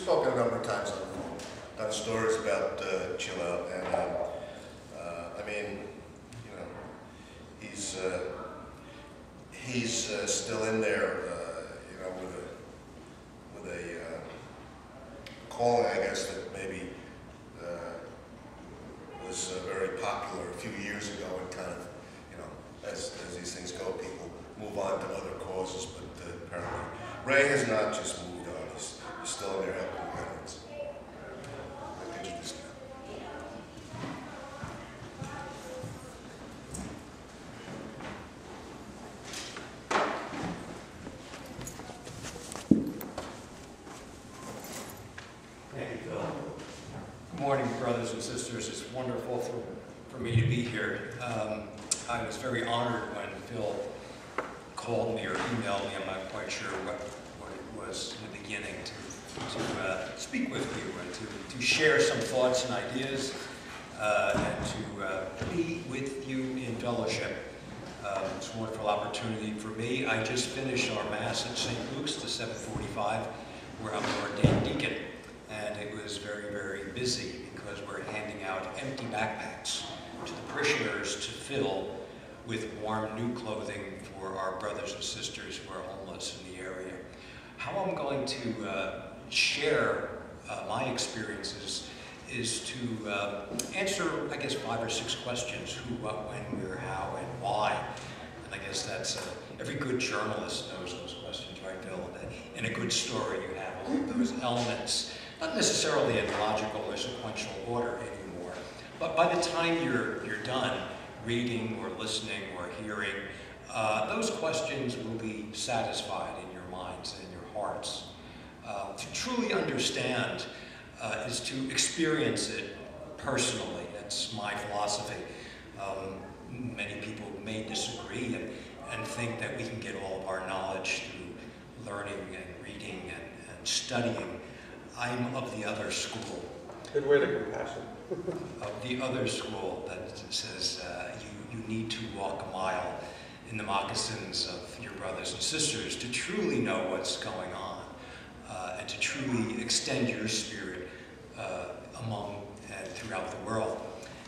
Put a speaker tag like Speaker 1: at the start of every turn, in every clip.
Speaker 1: spoken a number of times on the phone, done stories about Chillout, and I mean, you know, he's still in there, you know, with a calling, I guess, that maybe was very popular a few years ago, and kind of, you know, as these things go, people move on to other causes, but apparently Ray has not just moved on, he's still in there helping veterans. I think this guy.
Speaker 2: Thank you, Phil. Good morning, brothers and sisters. It's wonderful for me to be here. I was very honored when Phil called me or emailed me. I'm not quite sure what it was in the beginning to speak with you and to share some thoughts and ideas and to be with you in fellowship. It's a wonderful opportunity for me. I just finished our Mass at St. Luke's, the 7:45, where I'm an ordained deacon. And it was very, very busy because we're handing out empty backpacks to the parishioners to fill with warm new clothing for our brothers and sisters who are homeless in the area. How I'm going to share my experiences is to answer, I guess, 5 or 6 questions: who, what, when, where, how, and why. And I guess that's, every good journalist knows those questions, right, Bill? In a good story, you have all of those elements. Not necessarily in logical or sequential order anymore, but by the time you're done reading or listening or hearing, those questions will be satisfied in your minds and in your hearts. To truly understand is to experience it personally. That's my philosophy. Many people may disagree and think that we can get all of our knowledge through learning and reading and studying. I'm of the other school.
Speaker 3: Good word of compassion.
Speaker 2: Of the other school that says you need to walk a mile in the moccasins of your brothers and sisters to truly know what's going on and to truly extend your spirit among and throughout the world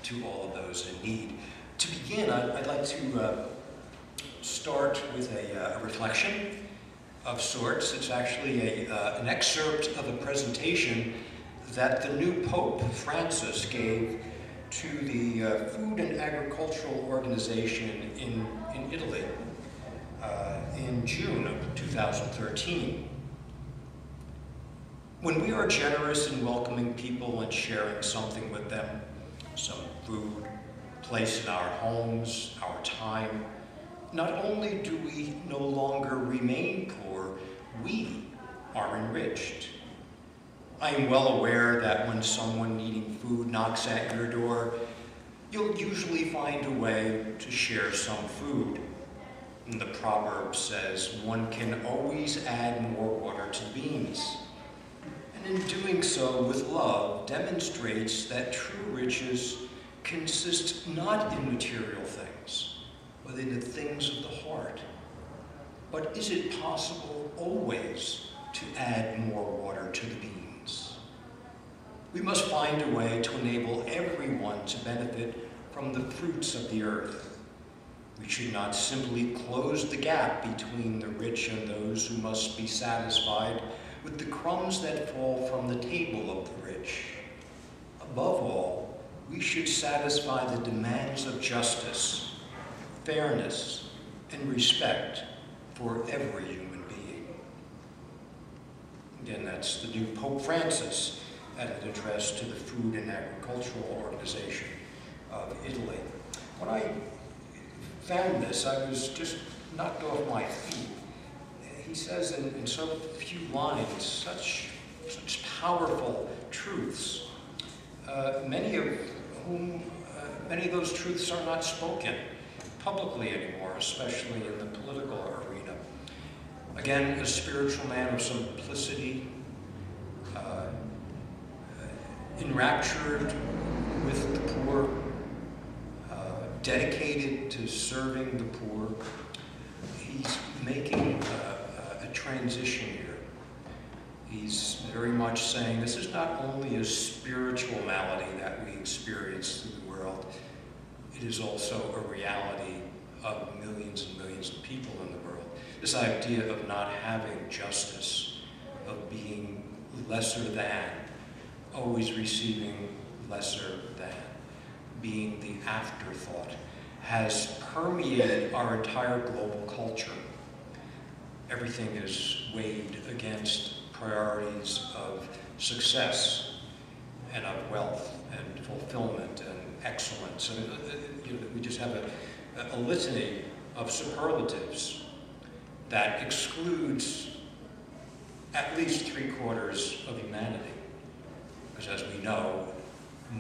Speaker 2: to all of those in need. To begin, I'd like to start with a reflection of sorts. It's actually an excerpt of a presentation that the new Pope Francis gave to the Food and Agricultural Organization in Italy in June of 2013. When we are generous in welcoming people and sharing something with them, some food, place in our homes, our time, not only do we no longer remain poor, we are enriched. I am well aware that when someone needing food knocks at your door, you'll usually find a way to share some food. And the proverb says, one can always add more water to beans. And in doing so with love demonstrates that true riches consist not in material things, but in the things of the heart. But is it possible always to add more water to the beans? We must find a way to enable everyone to benefit from the fruits of the earth. We should not simply close the gap between the rich and those who must be satisfied with the crumbs that fall from the table of the rich. Above all, we should satisfy the demands of justice, fairness, and respect for every human being. Again, that's the new Pope Francis at an address to the Food and Agricultural Organization of Italy. When I found this, I was just knocked off my feet. He says in so few lines such powerful truths, many of those truths are not spoken publicly anymore, especially in the political arena. Again, a spiritual man of simplicity, enraptured with the poor, dedicated to serving the poor. He's making a transition here. He's very much saying this is not only a spiritual malady that we experience in the world, it is also a reality of millions and millions of people in the world. This idea of not having justice, of being lesser than, always receiving lesser than, being the afterthought, has permeated our entire global culture. Everything is weighed against priorities of success and of wealth and fulfillment and excellence. And we just have a litany of superlatives that excludes at least 3/4 of humanity. Because as we know,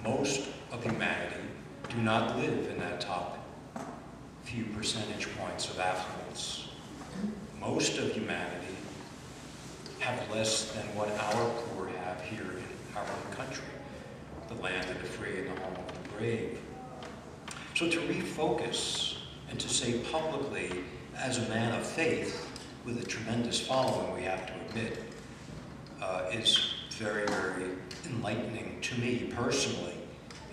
Speaker 2: most of humanity do not live in that top few percentage points of affluence. Most of humanity have less than what our poor have here in our own country, the land of the free and the home of the brave. So to refocus and to say publicly, as a man of faith, with a tremendous following, we have to admit, is very, very enlightening to me personally,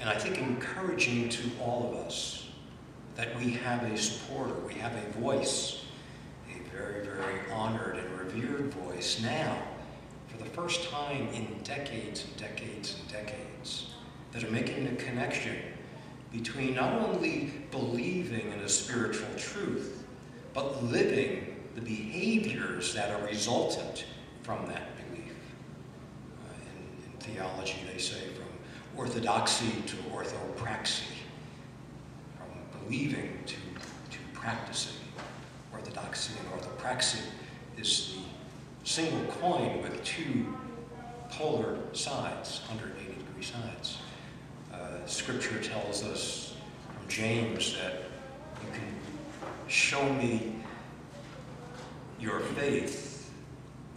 Speaker 2: and I think encouraging to all of us that we have a supporter, we have a voice, a very, very honored and revered voice now, for the first time in decades and decades and decades, that are making the connection between not only believing in a spiritual truth, but living the behaviors that are resultant from that belief. In theology, they say from orthodoxy to orthopraxy, from believing to practicing. Orthodoxy and orthopraxy is the single coin with two polar sides, 180-degree sides. Scripture tells us from James that you can show me your faith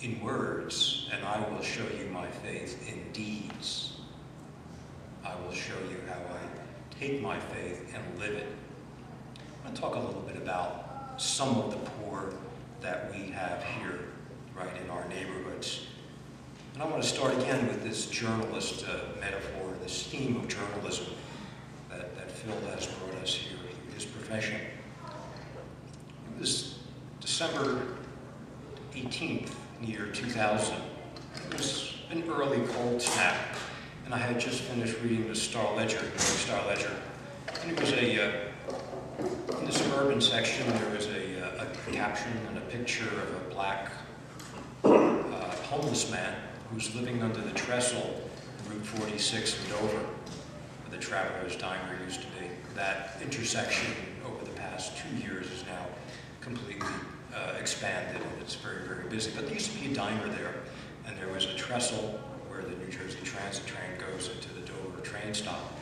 Speaker 2: in words, and I will show you my faith in deeds. I will show you how I take my faith and live it. I want to talk a little bit about some of the poor that we have here, right in our neighborhoods. And I want to start again with this journalist metaphor, this theme of journalism that Phil has brought us here through his profession. It was December 18th, in the year 2000. It was an early cold snap, and I had just finished reading the Star Ledger, and it was in the suburban section, there was a caption and a picture of a black homeless man who's living under the trestle of Route 46 in Dover, where the Travelers Diner used to be. That intersection over the past 2 years is now completely expanded, and it's very, very busy. But there used to be a diner there, and there was a trestle where the New Jersey Transit train goes into the Dover train stop.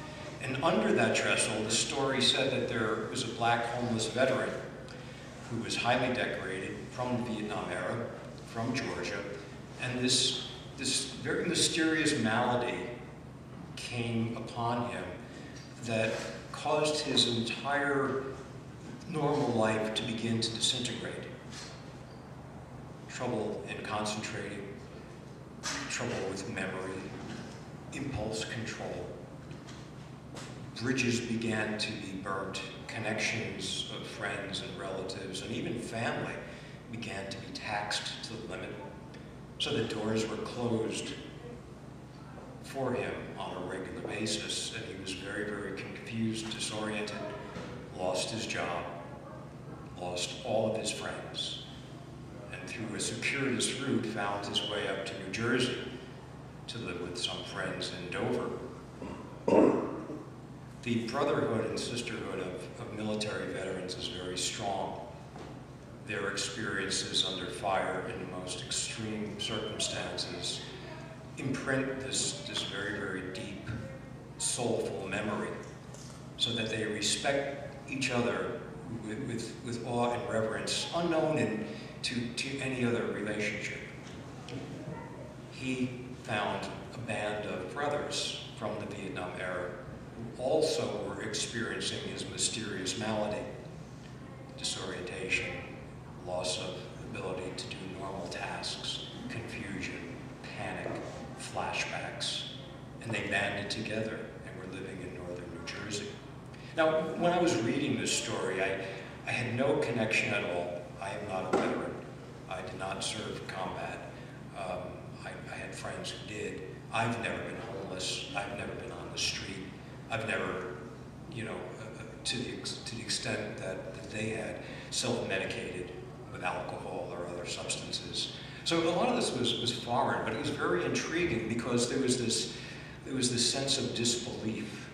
Speaker 2: And under that trestle, the story said that there was a black homeless veteran who was highly decorated from the Viet Nam era, from Georgia, and this very mysterious malady came upon him that caused his entire normal life to begin to disintegrate. Trouble in concentrating, trouble with memory, impulse control. Bridges began to be burnt, connections of friends and relatives and even family began to be taxed to the limit. So the doors were closed for him on a regular basis, and he was very, very confused, disoriented, lost his job, lost all of his friends, and through a circuitous route found his way up to New Jersey to live with some friends in Dover. The brotherhood and sisterhood of military veterans is very strong. Their experiences under fire in the most extreme circumstances imprint this very, very deep, soulful memory, so that they respect each other with awe and reverence, unknown to any other relationship. He found a band of brothers from the Vietnam era who also were experiencing his mysterious malady, disorientation, loss of ability to do normal tasks, confusion, Now, when I was reading this story, I had no connection at all. I am not a veteran. I did not serve combat. I had friends who did. I've never been homeless. I've never been on the street. I've never, to the extent that they had, self-medicated with alcohol or other substances. So a lot of this was foreign, but it was very intriguing because there was this sense of disbelief.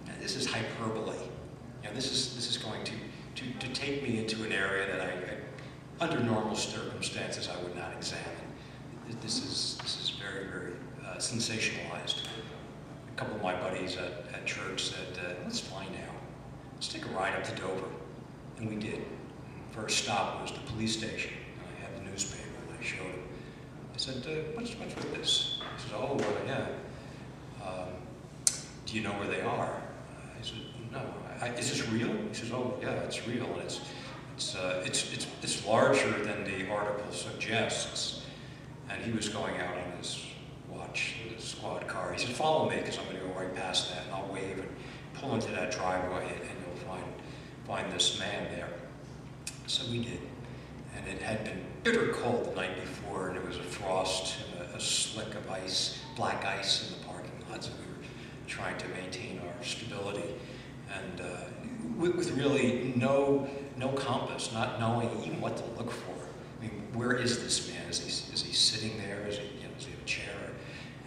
Speaker 2: And this is hyperbole. This is going to take me into an area that I, under normal circumstances, I would not examine. This is very, very sensationalized. A couple of my buddies at church said, let's fly now. Let's take a ride up to Dover. And we did. First stop was the police station. And I had the newspaper and I showed him. I said, what's with this? He said, oh, well, yeah. Do you know where they are? I said, no. Is this real? He says, oh, yeah, it's real. And it's larger than the article suggests. And he was going out on his watch in his squad car. He said, follow me, because I'm going to go right past that, and I'll wave and pull into that driveway, and you'll find this man there. So we did. And it had been bitter cold the night before, and there was a frost and a slick of ice, black ice in the parking lot, so we were trying to maintain our stability. And with really no compass, not knowing even what to look for. I mean, where is this man? Is he sitting there? Does he have a chair?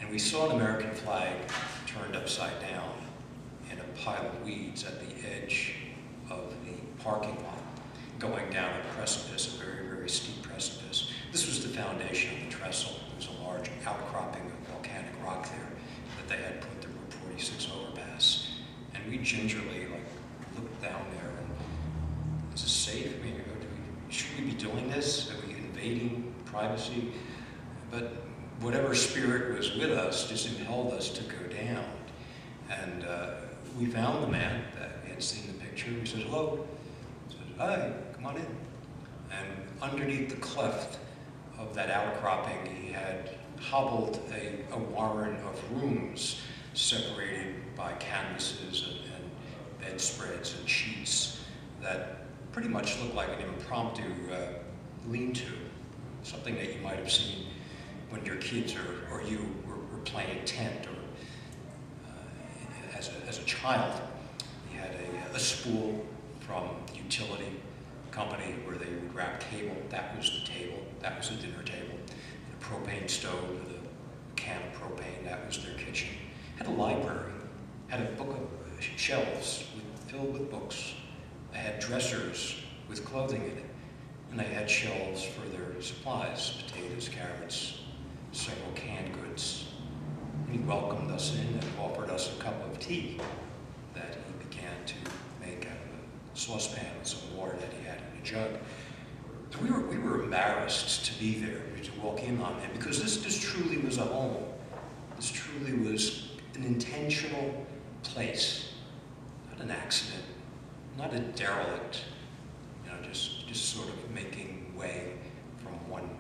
Speaker 2: And we saw an American flag turned upside down in a pile of weeds at the edge of the parking lot, going down a precipice, a very, very steep precipice. This was the foundation of the trestle. There was a large outcropping of volcanic rock there that they had put the Route 46 overpass. And we gingerly looked down there and, is this safe? I mean, should we be doing this? Are we invading privacy? But whatever spirit was with us just impelled us to go down. And we found the man that we had seen the picture. We said, hello. He said, hi, come on in. And underneath the cleft of that outcropping, he had hobbled a warren of rooms separated by canvases and bedspreads and sheets that pretty much looked like an impromptu lean-to, something that you might have seen when your kids or you were playing tent, or as a child. He had a spool from the utility company where they would wrap cable. That was the table. That was the dinner table. And a propane stove with a can of propane. That was their kitchen. Had a library. Had a book of shelves filled with books. They had dressers with clothing in it. And they had shelves for their supplies, potatoes, carrots, several canned goods. And he welcomed us in and offered us a cup of tea that he began to make out of a saucepan with some water that he had in a jug. So we were embarrassed to be there, to walk in on him, because this truly was a home. This truly was an intentional place, not an accident, not a derelict, just sort of making way from one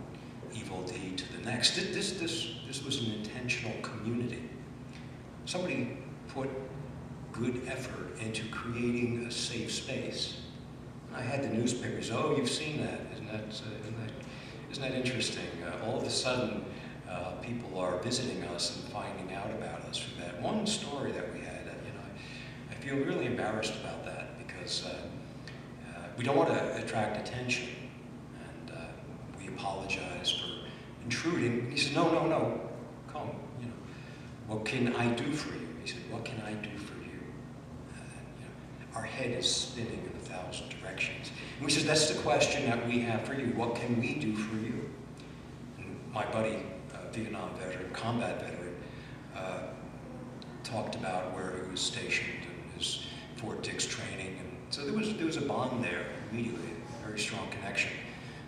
Speaker 2: evil deed to the next. This was an intentional community. Somebody put good effort into creating a safe space. And I had the newspapers, oh, you've seen that. Isn't that interesting? All of a sudden, people are visiting us and finding out about us from that one story that we had. I feel really embarrassed about that because we don't want to attract attention, and we apologize for intruding. And he said, no, come, what can I do for you? He said, what can I do for you? Our head is spinning in 1,000 directions. And we said, that's the question that we have for you. What can we do for you? And my buddy, Viet Nam veteran, combat veteran, talked about where he was stationed and his Fort Dix training. And so there was a bond there immediately, a very strong connection.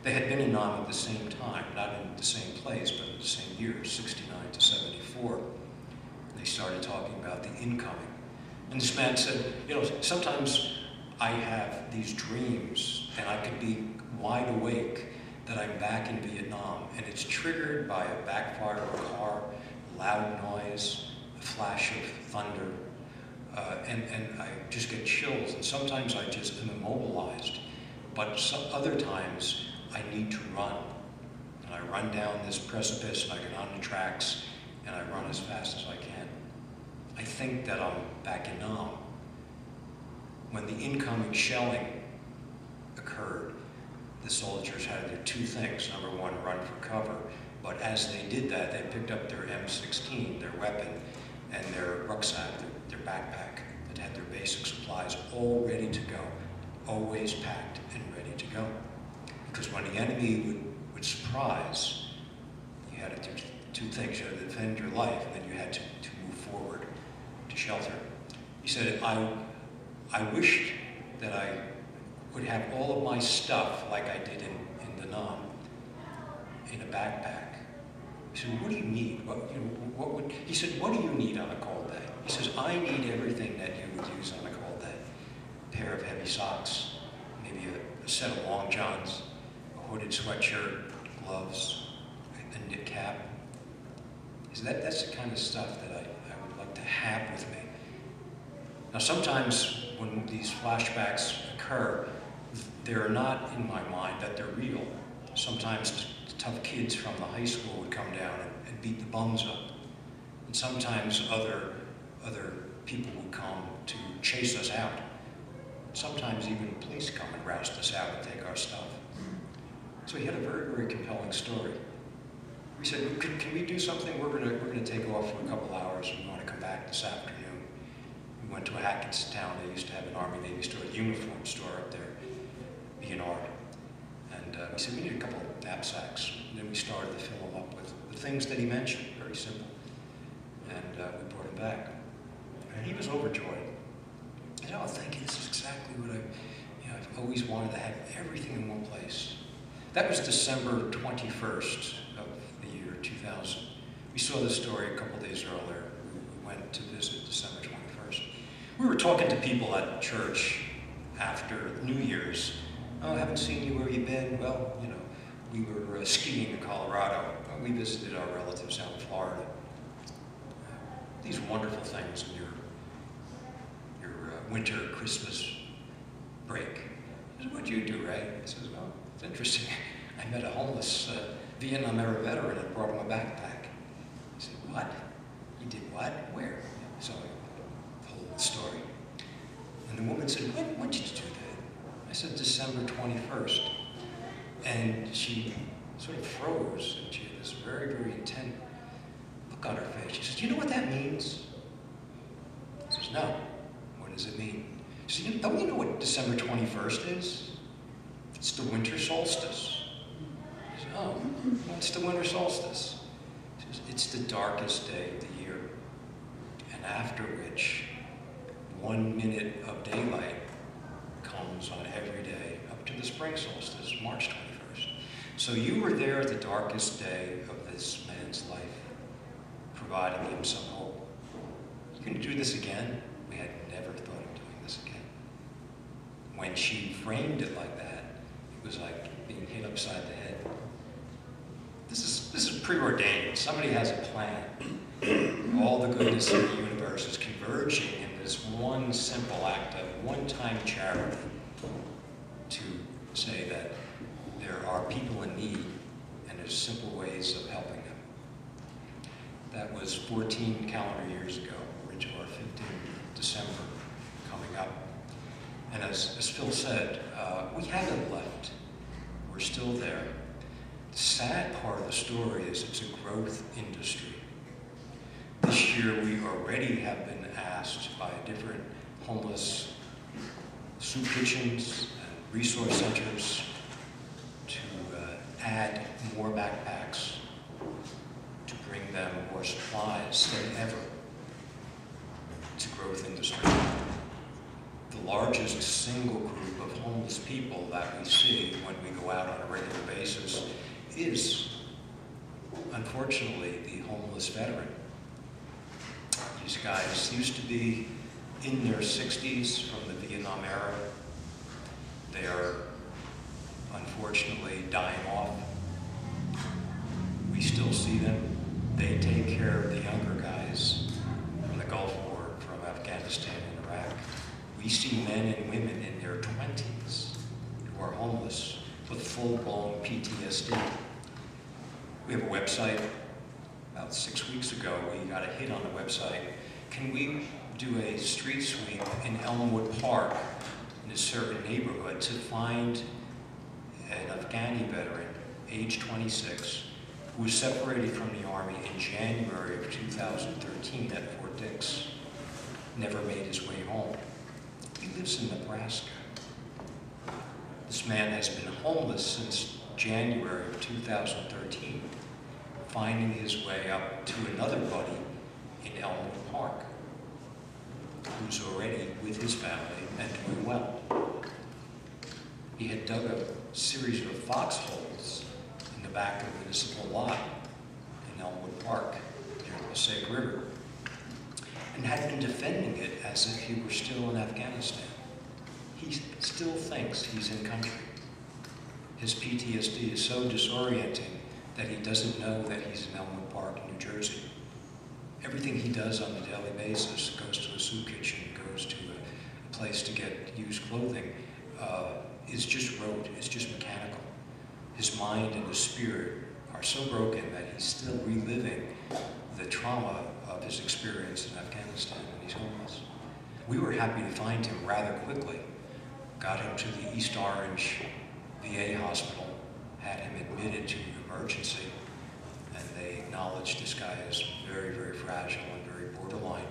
Speaker 2: They had been in Nam at the same time, not in the same place, but in the same years, 69 to 74. And they started talking about the incoming. And this man said, sometimes I have these dreams, and I could be wide awake that I'm back in Vietnam, and it's triggered by a backfire of a car, loud noise, a flash of thunder, and I just get chills, and sometimes I just am immobilized. But some other times I need to run. And I run down this precipice, and I get on the tracks, and I run as fast as I can. I think that I'm back in Nam. When the incoming shelling occurred, the soldiers had to do two things. Number one, run for cover. But as they did that, they picked up their M16, their weapon, and their rucksack, their backpack that had their basic supplies all ready to go, always packed and ready to go. Because when the enemy would surprise, you had to do two things. You had to defend your life, and then you had to move forward to shelter. He said, I wished that I would have all of my stuff like I did in the Nam, in a backpack. He said, what do you need? He said, what do you need on a cold day? He says, I need everything that you would use on a cold day. A pair of heavy socks, maybe a set of long johns, a hooded sweatshirt, gloves, a knit cap. He said, that's the kind of stuff that I would like to have with me. Now sometimes when these flashbacks occur, they're not in my mind that they're real. Sometimes tough kids from the high school would come down and beat the bums up. And sometimes other people would come to chase us out. Sometimes even police come and roust us out and take our stuff. So he had a very, very compelling story. We said, can we do something? We're gonna take off for a couple hours. We want to come back this afternoon. We went to a Hackettstown. They used to have an Army Navy store, a uniform store up there, B&R. And we said, we need a couple of knapsacks. And then we started to fill them up with the things that he mentioned, very simple. And we brought him back. And he was overjoyed. He said, oh, thank you, this is exactly what I've always wanted to have everything in one place. That was December 21st of the year 2000. We saw this story a couple days earlier. We went to visit December 21st. We were talking to people at church after New Year's. Oh, I haven't seen you, where you been? Well, we were skiing in Colorado. We visited our relatives out in Florida. These wonderful things in your winter, Christmas break. I said, what'd you do, Ray? He says, well, it's interesting. I met a homeless Viet Nam era veteran and brought him a backpack. I said, what? You did what? Where? So I told the story. And the woman said, when did you do that? I said, December 21st. And she sort of froze, and she had this very, very intent look on her face. She says, do you know what that means? I says, no. What does it mean? She said, don't you know what December 21st is? It's the winter solstice. I said, oh, what's the winter solstice? She says, it's the darkest day of the year, and after which 1 minute of daylight comes on every day up to the spring solstice, March 21st. So you were there the darkest day of this man's life, providing him some hope. You can do this again? We had never thought of doing this again. When she framed it like that, it was like being hit upside the head. This is preordained. Somebody has a plan. All the goodness of the universe is converging in this one simple act of one-time charity to say that there are people in need and there's simple ways of helping them. That was 14 calendar years ago. We're into our 15th December coming up. And as Phil said, we haven't left. We're still there. The sad part of the story is it's a growth industry. This year we already have been asked by different homeless soup kitchens and resource centers to add more backpacks, to bring them more supplies than ever. It's a growth industry. The largest single group of homeless people that we see when we go out on a regular basis is, unfortunately, the homeless veteran. These guys used to be in their 60s from the Viet Nam era. They are, unfortunately, dying off. We still see them. They take care of the younger guys from the Gulf War, from Afghanistan and We see men and women in their 20s who are homeless with full-blown PTSD. We have a website. About 6 weeks ago, we got a hit on the website. Can we do a street sweep in Elmwood Park in a certain neighborhood to find an Afghani veteran, age 26, who was separated from the Army in January of 2013 at Fort Dix, never made his way home. He lives in Nebraska. This man has been homeless since January of 2013, finding his way up to another buddy in Elmwood Park, who's already with his family and doing well. He had dug a series of foxholes in the back of a municipal lot in Elmwood Park near the Passaic River, and had been defending it as if he were still in Afghanistan. He still thinks he's in country. His PTSD is so disorienting that he doesn't know that he's in Elmwood Park, New Jersey. Everything he does on a daily basis, goes to a soup kitchen, goes to a place to get used clothing, is just rote, it's just mechanical. His mind and his spirit are so broken that he's still reliving the trauma of his experience in Afghanistan, and he's homeless. We were happy to find him rather quickly, got him to the East Orange VA hospital, had him admitted to emergency, and they acknowledged this guy is very, very fragile and very borderline.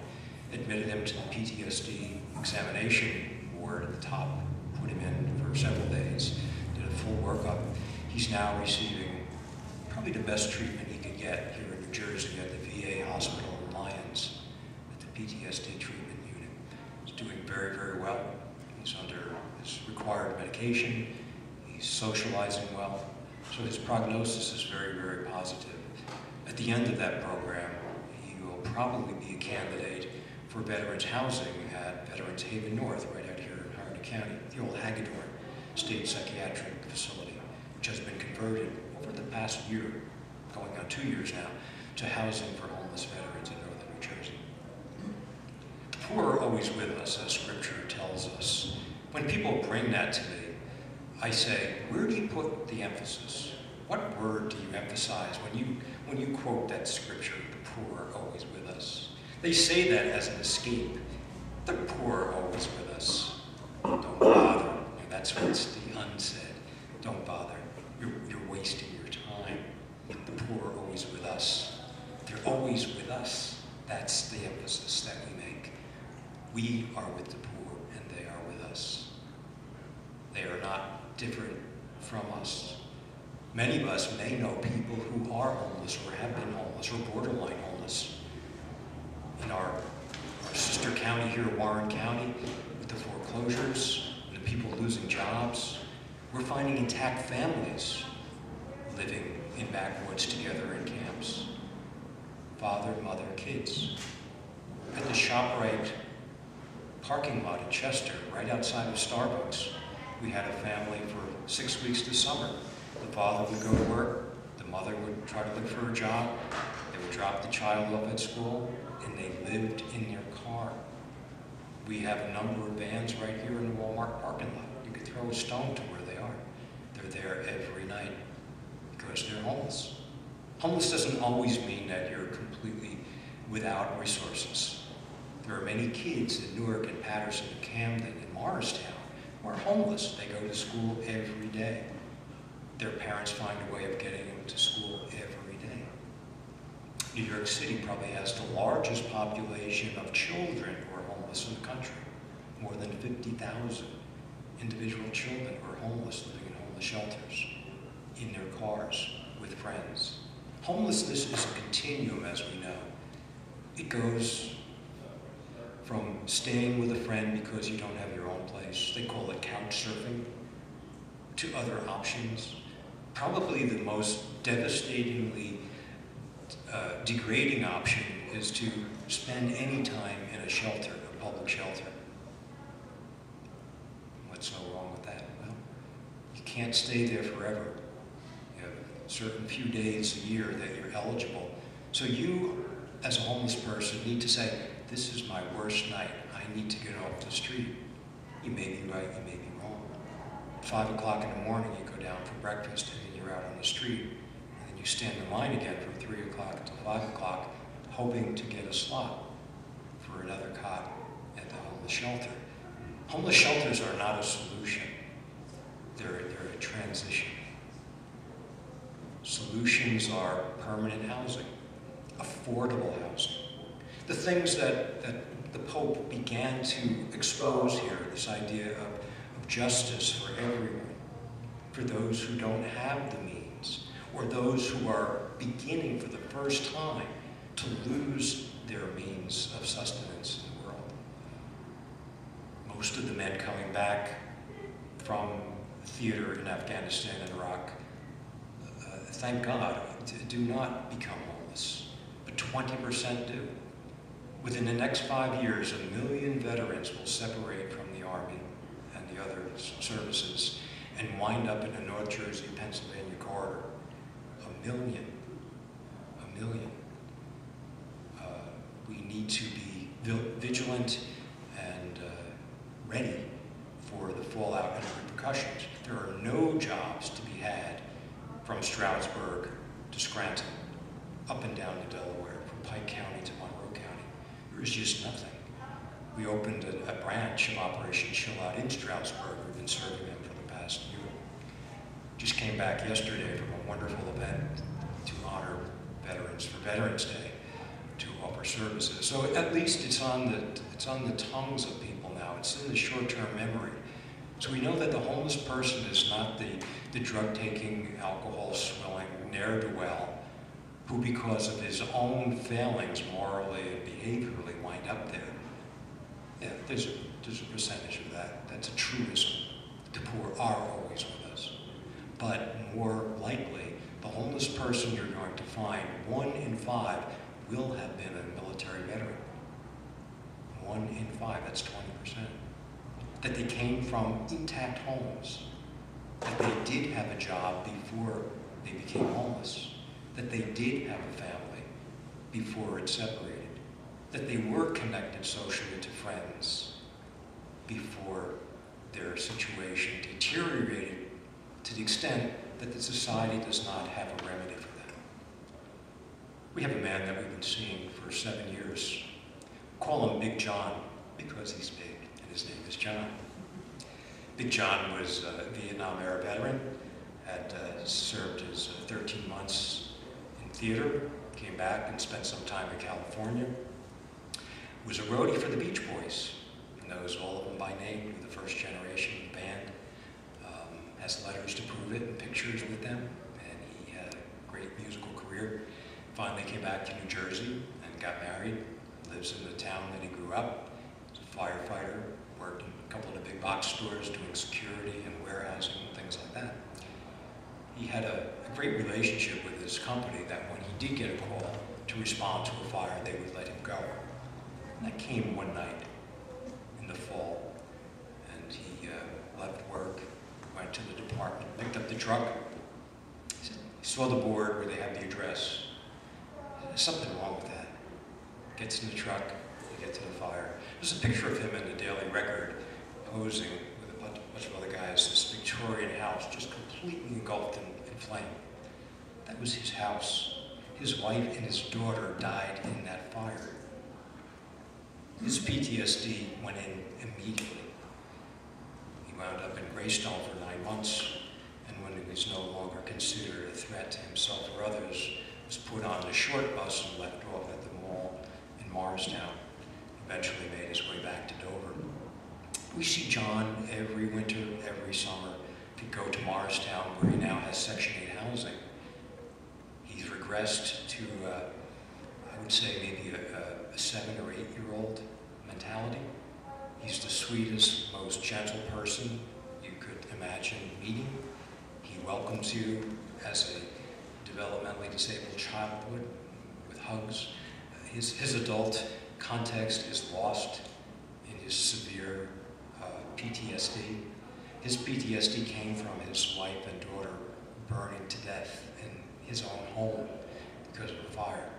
Speaker 2: Admitted him to the PTSD examination ward at the top, put him in for several days, did a full workup. He's now receiving probably the best treatment he could get here in New Jersey at the VA hospital in Lyons, at the PTSD treatment unit. He's doing very, very well. He's under his required medication. He's socializing well. So his prognosis is very, very positive. At the end of that program, he will probably be a candidate for veterans housing at Veterans Haven North, right out here in Hardin County, the old Hagedorn State Psychiatric Facility, which has been converted over the past year, going on 2 years now, to housing for homeless veterans in northern New Jersey. The poor are always with us, as Scripture tells us. When people bring that to me, I say, where do you put the emphasis? What word do you emphasize when you quote that Scripture, the poor are always with us? They say that as an escape. The poor are always with us. Don't bother. And that's what's the unsaid. Don't bother. You're wasting your time. The poor are always with us. They're always with us. That's the emphasis that we make. We are with the poor, and they are with us. They are not different from us. Many of us may know people who are homeless or have been homeless or borderline homeless. In our sister county here, Warren County, with the foreclosures and the people losing jobs, we're finding intact families living in backwoods together in camps. Father, mother, kids. At the ShopRite parking lot in Chester, right outside of Starbucks, we had a family for 6 weeks this summer. The father would go to work, the mother would try to look for a job, they would drop the child off at school, and they lived in their car. We have a number of vans right here in the Walmart parking lot. You could throw a stone to where they are. They're there every night because they're homeless. Homeless doesn't always mean that you're completely without resources. There are many kids in Newark and Patterson and Camden and Morristown who are homeless. They go to school every day. Their parents find a way of getting them to school every day. New York City probably has the largest population of children who are homeless in the country. More than 50,000 individual children who are homeless, living in homeless shelters, in their cars, with friends. Homelessness is a continuum, as we know. It goes from staying with a friend because you don't have your own place, they call it couch surfing, to other options. Probably the most devastatingly degrading option is to spend any time in a shelter, a public shelter. What's so wrong with that? Well, you can't stay there forever. You have a certain few days a year that you're eligible. So you, as a homeless person, need to say, this is my worst night. I need to get off the street. You may be right, you may be wrong. 5 o'clock in the morning, you go down for breakfast, and then you're out on the street, and then you stand in line again from 3 o'clock until 5 o'clock, hoping to get a slot for another cot at the homeless shelter. Homeless shelters are not a solution. They're a transition. Solutions are permanent housing, affordable housing. The things that the Pope began to expose here, this idea of justice for everyone, for those who don't have the means, or those who are beginning for the first time to lose their means of sustenance in the world. Most of the men coming back from theater in Afghanistan and Iraq, thank God, do not become homeless, but 20% do. Within the next 5 years, 1 million veterans will separate from the Army and the other services and wind up in the North Jersey, Pennsylvania corridor. 1 million. 1 million. We need to be vigilant and ready for the fallout and the repercussions. There are no jobs to be had from Stroudsburg to Scranton, up and down to Delaware, from Pike County to Monroe County. There is just nothing. We opened a branch of Operation Chillout in Stroudsburg. We've been serving them for the past year. Just came back yesterday from a wonderful event to honor veterans for Veterans Day, to offer services. So at least it's on the tongues of people now. It's in the short-term memory. So we know that the homeless person is not the drug-taking, alcohol-swilling ne'er-do-well who, because of his own failings morally and behaviorally, wind up there. Yeah, there's a percentage of that. That's a truism. The poor are always with us. But more likely, the homeless person you're going to find, 1 in 5, will have been a military veteran. 1 in 5, that's 20%. That they came from intact homes, that they did have a job before they became homeless, that they did have a family before it separated, that they were connected socially to friends before their situation deteriorated to the extent that the society does not have a remedy for them. We have a man that we've been seeing for 7 years. Call him Big John because he's big. His name is John. Big John was a Viet Nam era veteran, had served his 13 months in theater, came back and spent some time in California, was a roadie for the Beach Boys, knows all of them by name, knew the first generation of the band, has letters to prove it and pictures with them, and he had a great musical career. Finally came back to New Jersey and got married, lives in the town that he grew up. He's a firefighter, worked in a couple of the big box stores doing security and warehousing and things like that. He had a great relationship with his company that when he did get a call to respond to a fire, they would let him go. And that came one night in the fall, and he left work, went to the department, picked up the truck. He saw the board where they had the address. There's something wrong with that. Gets in the truck, they get to the fire. There's a picture of him in the Daily Record posing with a bunch of other guys, this Victorian house just completely engulfed in flame. That was his house. His wife and his daughter died in that fire. His PTSD went in immediately. He wound up in Greystone for 9 months, and when he was no longer considered a threat to himself or others, was put on the short bus and left off at the mall in Morristown. Eventually made his way back to Dover. We see John every winter, every summer. If you go to Morristown, where he now has Section 8 housing, he's regressed to, I would say, maybe a 7 or 8 year old mentality. He's the sweetest, most gentle person you could imagine meeting. He welcomes you as a developmentally disabled child would, with hugs. His adult context is lost in his severe PTSD. His PTSD came from his wife and daughter burning to death in his own home because of a fire.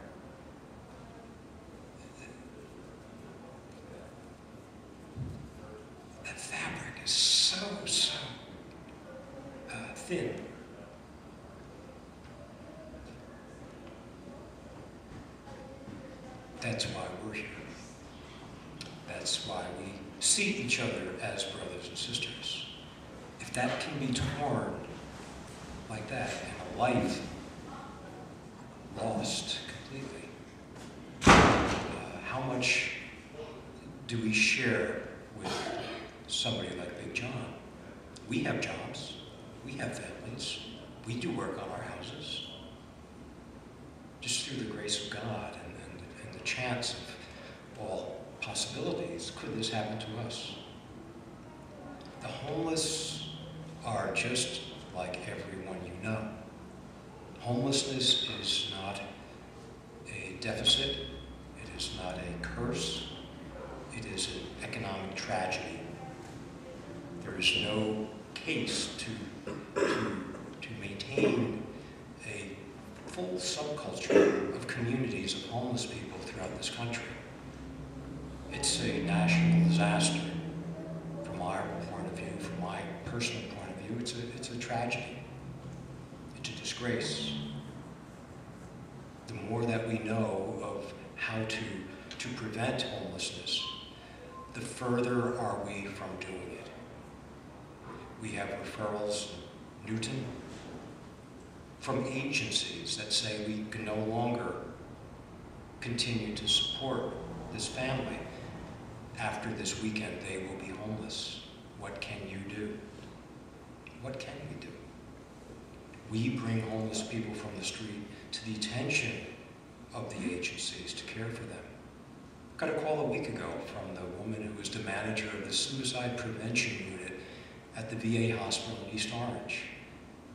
Speaker 2: That fabric is so thin. That's why we're here. That's why we see each other as brothers and sisters. If that can be torn like that, and a life lost completely, how much do we share with somebody like Big John? We have jobs, we have families, we do work on our houses. Just through the grace of God and the chance of all possibilities, could this happen to us? The homeless are just like everyone you know. Homelessness is not a deficit, it is not a curse, it is an economic tragedy. There is no case to maintain a full subculture of communities of homeless people throughout this country. It's a national disaster from our point of view, from my personal point of view. It's a tragedy. It's a disgrace. The more that we know of how to prevent homelessness, the further are we from doing it. We have referrals in Newton from agencies that say we can no longer continue to support this family. After this weekend, they will be homeless. What can you do? What can we do? We bring homeless people from the street to the attention of the agencies to care for them. I got a call a week ago from the woman who was the manager of the suicide prevention unit at the VA hospital in East Orange.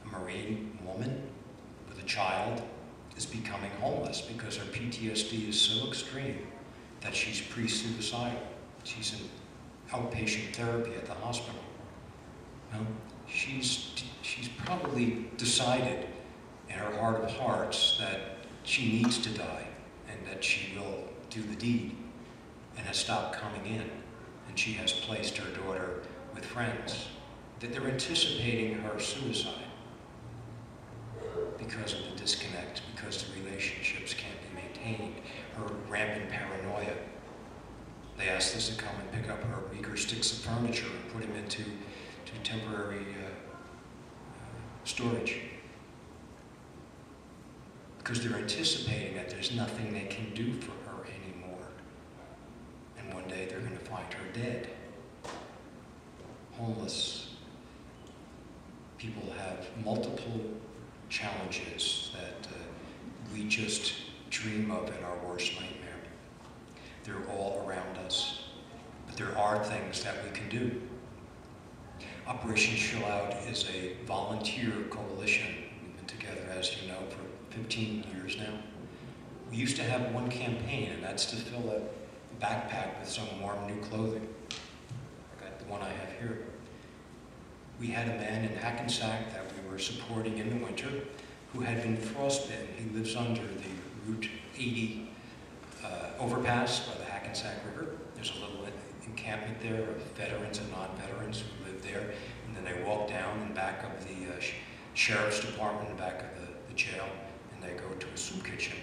Speaker 2: A Marine woman with a child is becoming homeless because her PTSD is so extreme that she's pre-suicidal. She's in outpatient therapy at the hospital. Well, she's probably decided in her heart of hearts that she needs to die and that she will do the deed, and has stopped coming in. And she has placed her daughter with friends, that they're anticipating her suicide because of the disconnect, because the relationships can't be maintained, her rampant paranoia. They asked us to come and pick up her meager sticks of furniture and put them into temporary storage, because they're anticipating that there's nothing they can do for her anymore. And one day they're going to find her dead. Homeless people have multiple challenges that we just dream of in our worst nightmare. They're all around us, but there are things that we can do. Operation Chillout is a volunteer coalition. We've been together, as you know, for 15 years now. We used to have one campaign, and that's to fill a backpack with some warm new clothing. I got the one I have here. We had a man in Hackensack that we were supporting in the winter who had been frostbitten. He lives under the Route 80 overpass by the Hackensack River. There's a little encampment there of veterans and non-veterans who live there. And then they walk down and back of the sheriff's department, and back of the jail, and they go to a soup kitchen.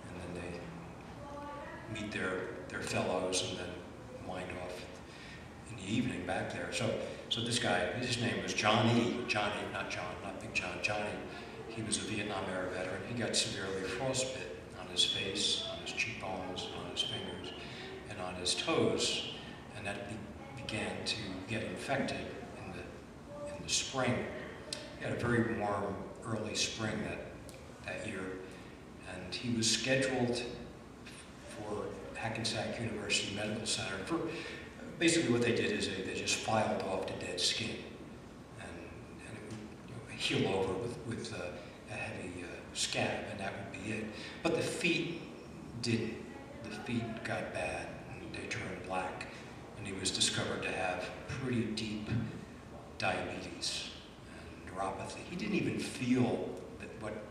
Speaker 2: And then they meet their fellows and then wind off in the evening back there. So this guy, his name was Johnny, not John, not Big John, Johnny. He was a Viet Nam era veteran. He got severely frostbitten on his face, on his cheekbones, on his fingers, and on his toes. And that began to get infected in the spring. He had a very warm early spring that year, and he was scheduled for Hackensack University Medical Center for basically what they did is they just filed off the dead skin, and it would heal over with a heavy scab, and that would be it. But the feet didn't. The feet got bad, and they turned black, and he was discovered to have pretty deep diabetes and neuropathy. He didn't even feel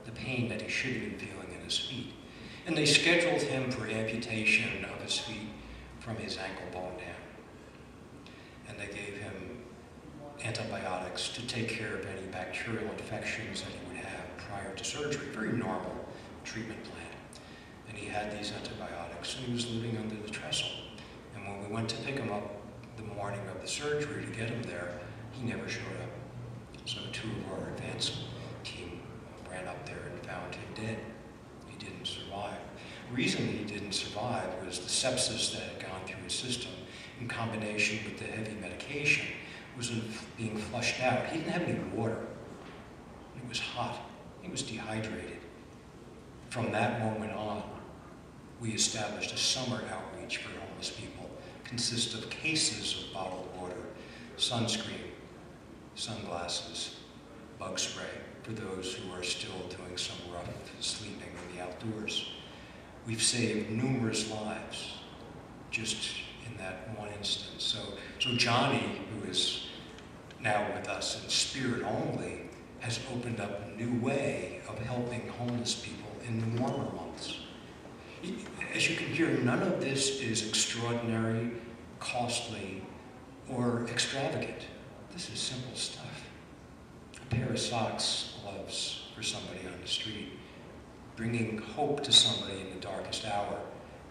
Speaker 2: the pain that he should have been feeling in his feet. And they scheduled him for amputation of his feet from his ankle bone down. And they gave him antibiotics to take care of any bacterial infections that he would have prior to surgery. Very normal treatment plan. And he had these antibiotics, and he was living under the trestle. And when we went to pick him up the morning of the surgery to get him there, he never showed up. So two of our advanced team ran up there and found him dead. He didn't survive. The reason he didn't survive was the sepsis that had gone through his system in combination with the heavy medication was being flushed out. He didn't have any water. It was hot. He was dehydrated. From that moment on, we established a summer outreach for homeless people, consist of cases of bottled water, sunscreen, sunglasses, bug spray for those who are still doing some rough sleeping in the outdoors. We've saved numerous lives just in that one instance. So Johnny, who is now with us in spirit only, has opened up a new way of helping homeless people in the warmer months. As you can hear, none of this is extraordinary, costly, or extravagant. This is simple stuff. A pair of socks, gloves for somebody on the street, bringing hope to somebody in the darkest hour,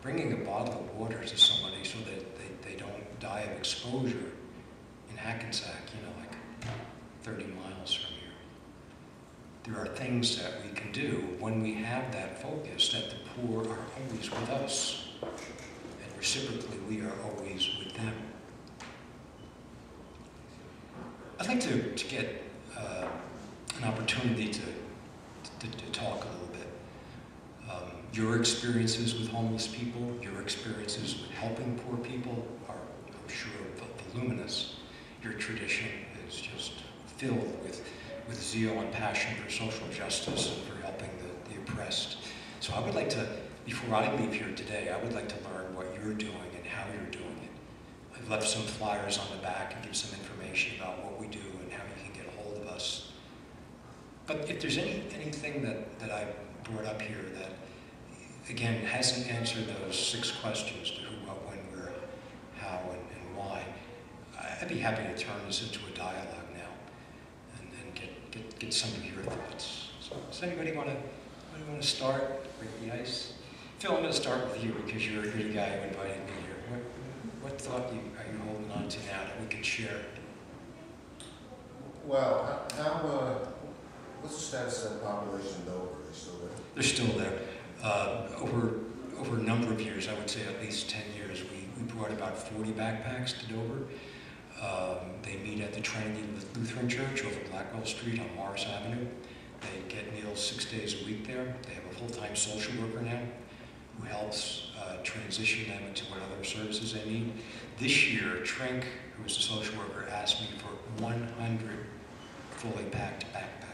Speaker 2: bringing a bottle of water to somebody so that they don't die of exposure in Hackensack, like 30 miles from here. There are things that we can do when we have that focus that the poor are always with us, and reciprocally we are always with them. I'd like to get an opportunity to talk a little bit. Your experiences with homeless people, your experiences with helping poor people are, I'm sure, voluminous. Your tradition is just filled with zeal and passion for social justice and for helping the oppressed. So I would like to, before I leave here today, I would like to learn what you're doing and how you're doing it. I've left some flyers on the back and give some information about what we do and how you can get a hold of us. But if there's anything that I brought up here that, again, hasn't answered those 6 questions to who, what, when, where, how, and why, I'd be happy to turn this into a dialogue now and get some of your thoughts. So does anybody want to start, break the ice? Phil, I'm going to start with you because you're the guy who invited me here. What thought are you holding on to now that we can share?
Speaker 1: Well, what's the status of that population in Dover? Are they still there?
Speaker 2: They're still there. Over a number of years, I would say at least 10 years, we brought about 40 backpacks to Dover. They meet at the Trinity Lutheran Church over Blackwell Street on Morris Avenue. They get meals 6 days a week there. They have a full-time social worker now who helps transition them into what other services they need. This year, Trink, who is the social worker, asked me for 100 fully packed backpacks.